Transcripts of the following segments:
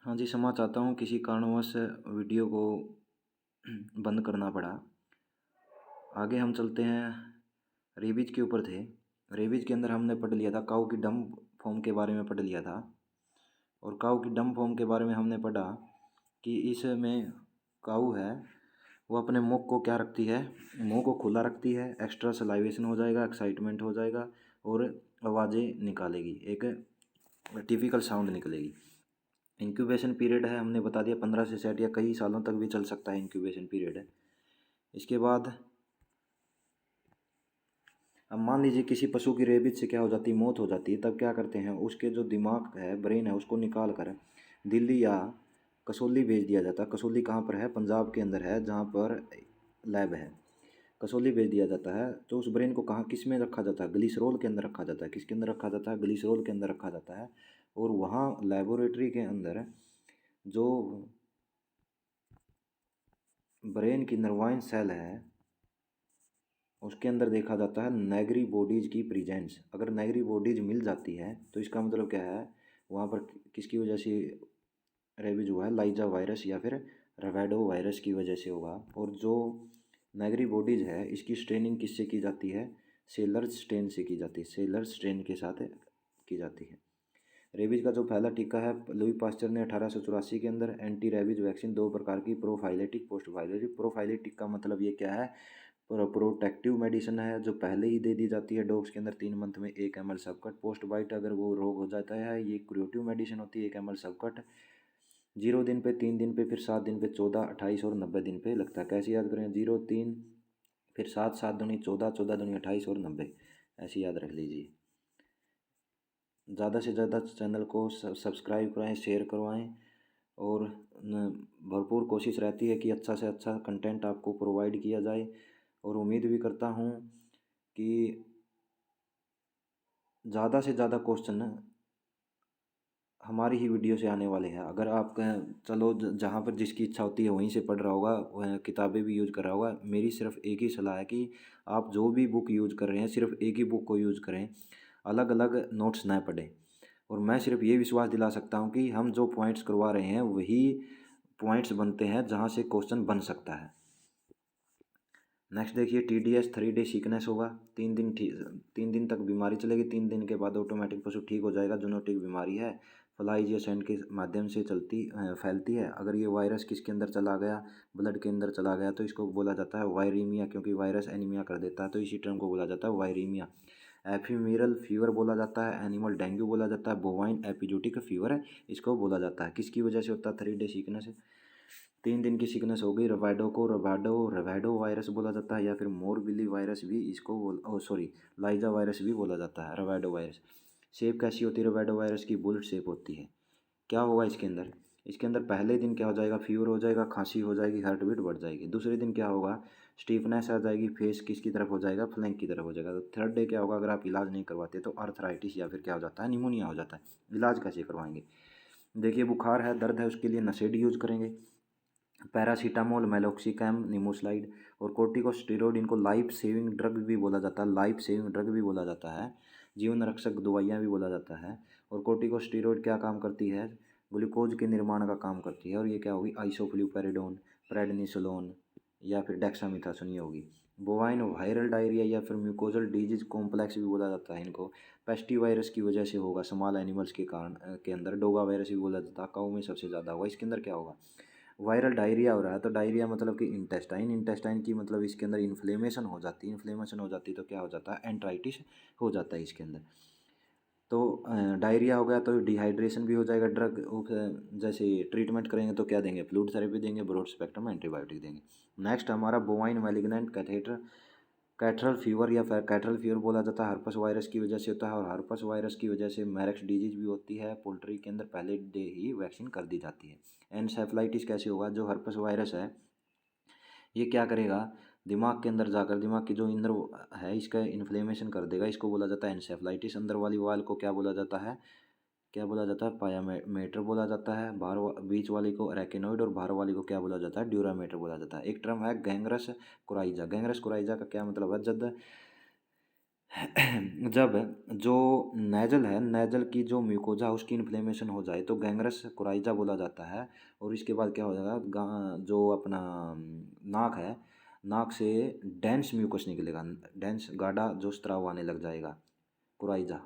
हाँ जी, क्षमा चाहता हूँ किसी कारणवश वीडियो को बंद करना पड़ा। आगे हम चलते हैं। रेबीज के ऊपर थे। रेबीज के अंदर हमने पढ़ लिया था, काऊ की डंप फॉर्म के बारे में पढ़ लिया था। और काऊ की डंप फॉर्म के बारे में हमने पढ़ा कि इसमें काऊ है वो अपने मुख को क्या रखती है, मुंह को खुला रखती है, एक्स्ट्रा सलाइवेशन हो जाएगा, एक्साइटमेंट हो जाएगा और आवाज़ें निकालेगी, एक टिपिकल साउंड निकलेगी। इंक्यूबेशन पीरियड है, हमने बता दिया 15 से 60 या कई सालों तक भी चल सकता है इंक्यूबेशन पीरियड है। इसके बाद अब मान लीजिए किसी पशु की रेबीज से क्या हो जाती है, मौत हो जाती है, तब क्या करते हैं, उसके जो दिमाग है, ब्रेन है, उसको निकाल कर दिल्ली या कसौली भेज दिया जाता है। कसौली कहाँ पर है? पंजाब के अंदर है, जहाँ पर लैब है। कसौली भेज दिया जाता है। तो उस ब्रेन को कहाँ किस में रखा जाता है? ग्लिसरोल के अंदर रखा जाता है। किसके अंदर रखा जाता है? ग्लिसरोल के अंदर रखा जाता है। और वहाँ लेबोरेटरी के अंदर जो ब्रेन की नर्वाइन सेल है उसके अंदर देखा जाता है नेगरी बॉडीज की प्रेजेंस। अगर नेगरी बॉडीज मिल जाती है तो इसका मतलब क्या है, वहाँ पर किसकी वजह से रेबीज हुआ है? लाइजा वायरस या फिर रवेडो वायरस की वजह से होगा। और जो नेगरी बॉडीज है इसकी स्ट्रेनिंग किससे की जाती है? सेलर्स स्ट्रेन से की जाती है, सेलर्स स्ट्रेन के साथ की जाती है। रेबीज का जो पहला टीका है, लुई पास्चर ने 1884 के अंदर एंटी रेबीज वैक्सीन दो प्रकार की, प्रोफाइलेटिक पोस्टफाइलेटिक। प्रोफाइलेटिक का मतलब ये क्या है? प्रोटेक्टिव मेडिसिन है जो पहले ही दे दी जाती है डॉग्स के अंदर 3 मंथ में 1 ml सबकट। पोस्ट बाइट अगर वो रोग हो जाता है, ये क्रिएटिव मेडिसिन होती है, 1 ml सबकट 0 दिन पे, 3 दिन पे, फिर 7 दिन पे, 14, 28 और 90 दिन पे लगता है। कैसे याद करें? 0, 3, फिर 7, 7 दूनी 14, 14 दूनी 28 और 90, ऐसे याद रख लीजिए। ज़्यादा से ज़्यादा चैनल को सब्सक्राइब कराएं, शेयर करवाएं और भरपूर कोशिश रहती है कि अच्छा से अच्छा कंटेंट आपको प्रोवाइड किया जाए। और उम्मीद भी करता हूँ कि ज़्यादा से ज़्यादा क्वेश्चन हमारी ही वीडियो से आने वाले हैं। अगर आप चलो जहाँ पर जिसकी इच्छा होती है वहीं से पढ़ रहा होगा, वह किताबें भी यूज़ कर रहा होगा, मेरी सिर्फ एक ही सलाह है कि आप जो भी बुक यूज़ कर रहे हैं सिर्फ एक ही बुक को यूज़ करें, अलग अलग नोट्स ना पढ़ें। और मैं सिर्फ ये विश्वास दिला सकता हूँ कि हम जो पॉइंट्स करवा रहे हैं वही पॉइंट्स बनते हैं जहाँ से क्वेश्चन बन सकता है। नेक्स्ट देखिए, TDS 3 डे सीकनेस होगा। 3 दिन तक बीमारी चलेगी। 3 दिन के बाद ऑटोमेटिक पशु ठीक हो जाएगा। जूनोटिक बीमारी है, फ्लाइज या सेंट के माध्यम से फैलती है। अगर ये वायरस किसके अंदर चला गया, ब्लड के अंदर चला गया, तो इसको बोला जाता है वायरीमिया, क्योंकि वायरस एनीमिया कर देता है, तो इसी टर्म को बोला जाता है वायरीमिया। एफीमेरल फीवर बोला जाता है, एनिमल डेंगू बोला जाता है, बोवाइन एपिजोटिक फीवर है, इसको बोला जाता है। किसकी वजह से होता है? 3 डे सीकनेस है। 3 दिन की सिकनेस हो गई। रवाडो को रवाडो वायरस बोला जाता है, या फिर मोरबिली वायरस भी इसको लाइजा वायरस भी बोला जाता है, रवाडो वायरस। शेप कैसी होती है रवाडो वायरस की? बुलेट शेप होती है। क्या होगा इसके अंदर? इसके अंदर पहले दिन क्या हो जाएगा? फीवर हो जाएगा, खांसी हो जाएगी, हार्ट बीट बढ़ जाएगी। दूसरे दिन क्या होगा? स्टीफनेस आ जाएगी, फेस किसकी तरफ हो जाएगा? फ्लैंक की तरफ हो जाएगा। तो थर्ड डे क्या होगा? अगर आप इलाज नहीं करवाते तो अर्थराइटिस या फिर क्या हो जाता है? निमोनिया हो जाता है। इलाज कैसे करवाएंगे? देखिए, बुखार है, दर्द है, उसके लिए नशेड यूज करेंगे, पैरासीटामोल, मेलोक्सिकैम, निमोस्लाइड। और कोर्टिकोस्टेरॉइड, इनको लाइफ सेविंग ड्रग भी बोला जाता है, लाइफ सेविंग ड्रग भी बोला जाता है, जीवन रक्षक दवाइयाँ भी बोला जाता है। और कोर्टिकोस्टेरॉइड क्या काम करती है? ग्लूकोज के निर्माण का काम करती है। और ये क्या होगी? आइसोफ्लूपेरिडोन, प्रेडनिसोलोन या फिर डेक्सामेथासोन ये होगी। बोवाइन वायरल डायरिया या फिर म्यूकोजल डिजीज कॉम्प्लेक्स भी बोला जाता है इनको। पेस्टी वायरस की वजह से होगा, स्मॉल एनिमल्स के कारण के अंदर। डोगा वायरस भी बोला जाता है, काऊ में सबसे ज़्यादा होगा। इसके अंदर क्या होगा? वायरल डायरिया हो रहा है, तो डायरिया मतलब कि इंटेस्टाइन की मतलब इसके अंदर इन्फ्लेमेशन हो जाती है। इन्फ्लेमेशन हो जाती है तो क्या हो जाता है? एंट्राइटिस हो जाता है इसके अंदर। तो डायरिया हो गया तो डिहाइड्रेशन भी हो जाएगा। जैसे ट्रीटमेंट करेंगे तो क्या देंगे? फ्लूइड थेरेपी देंगे, ब्रॉड स्पेक्ट्रम एंटीबायोटिक देंगे। नेक्स्ट हमारा बोवाइन मैलिग्नेंट कैथरल फीवर या फिर कैथरल फीवर बोला जाता है, हर्पस वायरस की वजह से होता है। और हर्पस वायरस की वजह से मैरेक्स डिजीज भी होती है। पोल्ट्री के अंदर पहले डे ही वैक्सीन कर दी जाती है। एनसेफलाइटिस कैसे होगा? जो हर्पस वायरस है ये क्या करेगा? दिमाग के अंदर जाकर दिमाग की जो इंद्र है इसका इन्फ्लेमेशन कर देगा, इसको बोला जाता है एनसेफलाइटिस। अंदर वाली वाल को क्या बोला जाता है? क्या बोला जाता है? पायामेटर बोला जाता है। बीच वाली को एरेकिनोइड और बाहर वाली को क्या बोला जाता है? ड्यूरामेटर बोला जाता है। एक टर्म है गैंग्रस कोराइजा। गैंग्रस कोराइजा का क्या मतलब है? जब जब जो नेजल है, नेजल की जो म्यूकोजा उसकी इन्फ्लेमेशन हो जाए तो गैंग्रस कोराइजा बोला जाता है। और इसके बाद क्या हो जाएगा, जो अपना नाक है, नाक से डेंस म्यूकस निकलेगा, डेंस गाढ़ा जो स्त्राव आने लग जाएगा, कोराइजा।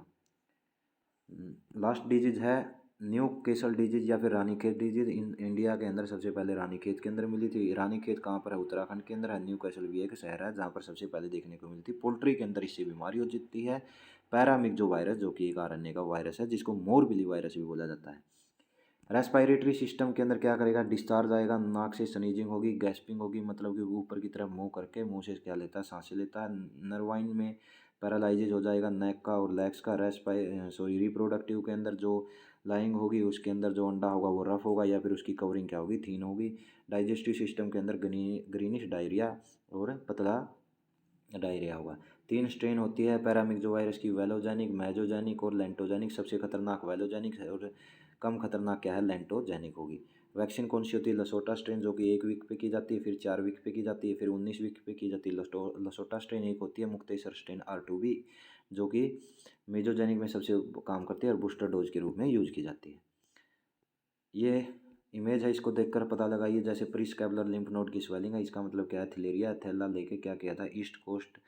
लास्ट डिजीज है न्यू केसल डिजीज या फिर रानीखेत डिजीज। इंडिया के अंदर सबसे पहले रानीखेत के अंदर मिली थी। रानीखेत कहाँ पर है, उत्तराखंड के अंदर है। न्यू कैसल भी एक शहर है जहाँ पर सबसे पहले देखने को मिलती है। पोल्ट्री के अंदर इससे बीमारी हो जाती है। पैरामिक जो वायरस, जो कि एक आरएनए का वायरस है, जिसको मोरबिली वायरस भी बोला जाता है। रेस्पिरेटरी सिस्टम के अंदर क्या करेगा, डिस्चार्ज आएगा, नाक से स्नीजिंग होगी, गैस्पिंग होगी, मतलब कि ऊपर की तरफ मुंह करके मुंह से क्या लेता है, सांसें लेता है। नर्वाइन में पैरालाइजेज हो जाएगा नेक का और लेग्स का। रिप्रोडक्टिव के अंदर जो लाइंग होगी उसके अंदर जो अंडा होगा वो रफ होगा या फिर उसकी कवरिंग क्या होगी, थीन होगी। डाइजेस्टिव सिस्टम के अंदर ग्रीनिश डायरिया और पतला डायरिया होगा। 3 स्ट्रेन होती है पैरामिक जो वायरस की, वेलोजेनिक, मेजोजेनिक और लेंटोजेनिक। सबसे खतरनाक वेलोजेनिक है और कम खतरनाक क्या है, लेंटोजेनिक होगी। वैक्सीन कौन सी होती है, लसोटा स्ट्रेन, जो कि 1 वीक पे की जाती है, फिर 4 वीक पे की जाती है, फिर 19 वीक पे की जाती है। लसोटा स्ट्रेन एक होती है। मुक्तेसर स्ट्रेन R2B, जो कि मेजोजेनिक में सबसे काम करती है और बूस्टर डोज के रूप में यूज की जाती है। ये इमेज है, इसको देखकर पता लगाइए। जैसे प्रीस्कैपुलर लिम्फ नोड की स्वेलिंग है, इसका मतलब क्या है, थिलेरिया। थैला लेके क्या किया था, ईस्ट कोस्ट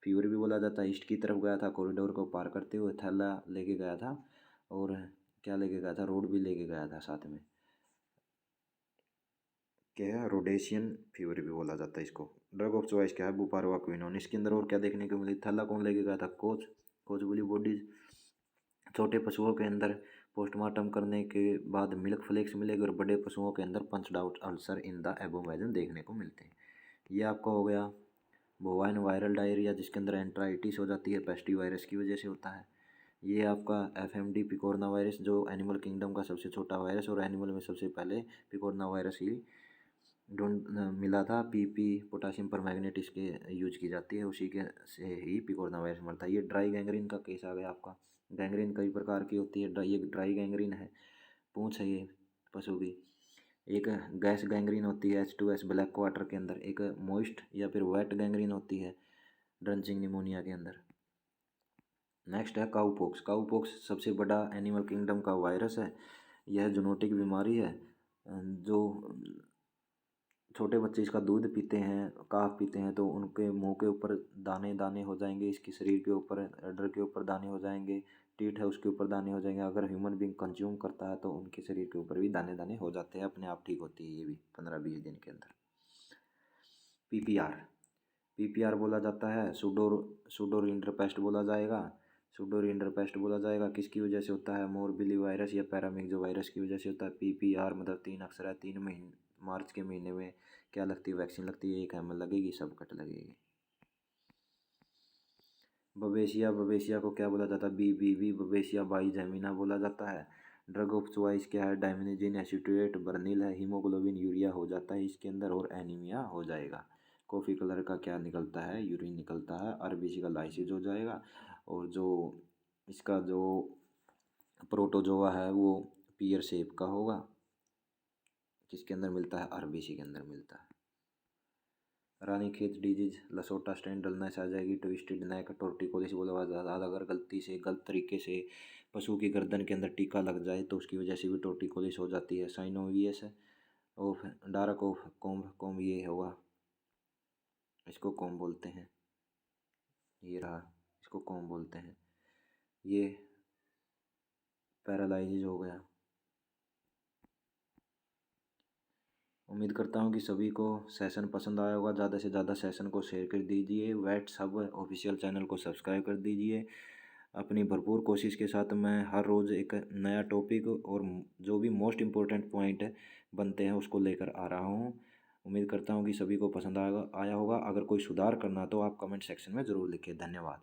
फीवर भी बोला जाता है, ईस्ट की तरफ गया था, कॉरिडोर को पार करते हुए थैला लेके गया था। और क्या लेके गया था, रोड भी लेके गया था साथ में। क्या है, रोडेशियन फीवर भी बोला जाता है इसको। ड्रग ऑफ चॉइस क्या है, बुपारवा क्विनोन। इसके अंदर और क्या देखने को मिली, थैला कौन लेके गया था, कोच, कोचबुली बॉडीज। छोटे पशुओं के अंदर पोस्टमार्टम करने के बाद मिल्क फ्लेक्स मिलेगी और बड़े पशुओं के अंदर punched out ulcer in the abomasum देखने को मिलते हैं। ये आपका हो गया बोवाइन वायरल डायरिया, जिसके अंदर एंट्राइटिस हो जाती है, पेस्टी वायरस की वजह से होता है। ये आपका FMD पिकोरना वायरस, जो एनिमल किंगडम का सबसे छोटा वायरस और एनिमल में सबसे पहले पिकोरना वायरस ही ढूंढ मिला था। PP पोटाशियम परमैंगनेट इसके यूज की जाती है, उसी के से ही पिकोरना वायरस मरता है। ये ड्राई गैंग्रीन का केस आ गया आपका। गैंग्रीन कई प्रकार की होती है, ये ड्राई गैंग्रीन है, पूंछ है ये पशु की। एक गैस गैंग्रीन होती है H2S ब्लैक वाटर के अंदर। एक मोइस्ट या फिर वेट गैंग्रीन होती है ड्रंचिंग निमोनिया के अंदर। नेक्स्ट है काउपॉक्स। काउपॉक्स सबसे बड़ा एनिमल किंगडम का वायरस है। यह जूनोटिक बीमारी है। जो छोटे बच्चे इसका दूध पीते हैं, काफ पीते हैं, तो उनके मुंह के ऊपर दाने दाने हो जाएंगे, इसके शरीर के ऊपर, अडर के ऊपर दाने हो जाएंगे, टीथ है उसके ऊपर दाने हो जाएंगे। अगर ह्यूमन बींग कंज्यूम करता है तो उनके शरीर के ऊपर भी दाने दाने हो जाते हैं, अपने आप ठीक होती है ये भी 15-20 दिन के अंदर। PPR बोला जाता है, सुडोर इंटरपेस्ट बोला जाएगा। सुडोर इंटरपेस्ट बोला जाएगा किसकी वजह से होता है, मोरबिली वायरस या पैरामिक जो वायरस की वजह से होता है। PPR मतलब 3 अक्षर है। 3 महीने, मार्च के महीने में क्या लगती है, वैक्सीन लगती है, 1 ml लगेगी, सब कट लगेगी। बवेशिया, बवेशिया को क्या बोला जाता है, BBB, बवेशिया बाईजेमिना बोला जाता है। ड्रग ऑफ चॉइस क्या है, डायमिनोजिन एसीटेट, बर्निल है। हीमोग्लोबिन यूरिया हो जाता है इसके अंदर और एनीमिया हो जाएगा। कॉफ़ी कलर का क्या निकलता है, यूरिन निकलता है। RBC का लाइसिस हो जाएगा। और जो इसका जो प्रोटोजोआ है वो पीयर शेप का होगा, किसके अंदर मिलता है, RBC के अंदर मिलता है। रानीखेत डिजीज, लसोटा स्ट्रेन, डलनेस आ जाएगी, ट्विस्टेड नेक, टोर्टिकोलिस बोला जाता है। अगर गलती से गलत तरीके से पशु की गर्दन के अंदर टीका लग जाए तो उसकी वजह से भी टोर्टिकोलिस हो जाती है। Synovitis of dark of comb, comb ये होगा, इसको कोम्ब बोलते हैं। ये रहा, इसको कोम्ब बोलते हैं। ये पैरालाइजिस हो गया। उम्मीद करता हूँ कि सभी को सेशन पसंद आया होगा। ज़्यादा से ज़्यादा सेशन को शेयर कर दीजिए। वेट सब ऑफिशियल चैनल को सब्सक्राइब कर दीजिए। अपनी भरपूर कोशिश के साथ मैं हर रोज़ एक नया टॉपिक और जो भी मोस्ट इम्पोर्टेंट पॉइंट बनते हैं उसको लेकर आ रहा हूँ। उम्मीद करता हूँ कि सभी को पसंद आया होगा। अगर कोई सुधार करना तो आप कमेंट सेक्शन में ज़रूर लिखिए। धन्यवाद।